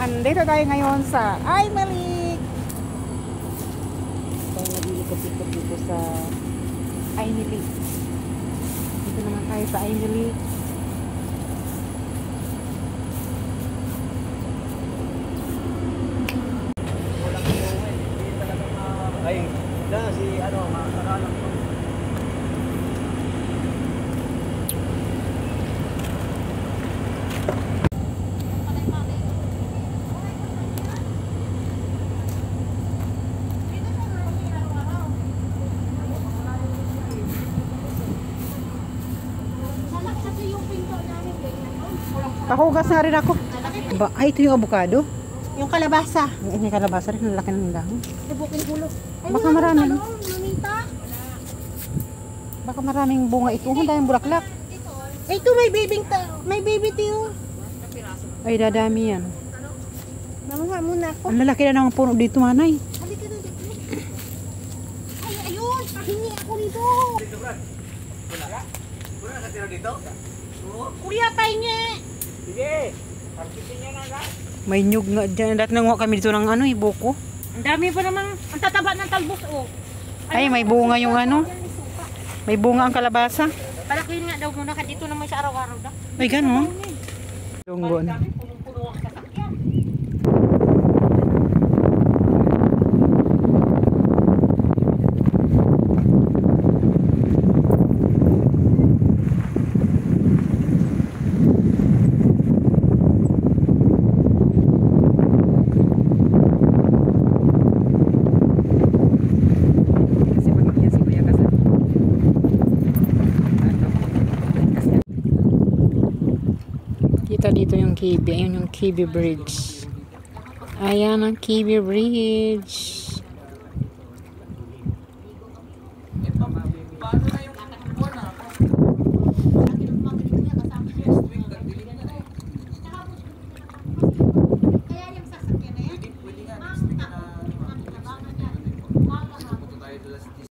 Andito tayo ngayon sa Aimalik. Tayo nag-iikot-ikot dito sa Aimalik. Dito naman tayo sa Aimalik. Ay, na si ano, makakaralan ko. Pahugas na rin ako. Ba, ay, ito yung avocado. Yung kalabasa. Yung kalabasa rin, ang laki ng dahon. Ibukin ulo. Baka maraming. Mamita. Baka maraming bunga ito. Ang daming bulaklak. Ito may baby tiyo. Ay, dadami yan. Mamuha muna ako. Ang lalaki na ng puno dito, manay. Halika na dito. Ay, ayun. Pahingi ako dito. Dito, Brad. Wala ka? Wala ka tira dito? Oo. Kuya, pahingi. Sige. Parkitin niya na lang. May nyug nga dyan. Dati nanguha kami dito ng ano, buko. Ang dami pa namang, ang tataba ng talbos, oh. Ay, may bunga yung ano. May bunga ang kalabasa. Palakihin nga daw muna ka dito naman sa araw-araw daw. Ay, gano'n. Lunggo na. Punong-puno ang sasakyan. Kita dito yung Kibi. Ayun yung Kibi Bridge. Ayan ang Kibi Bridge.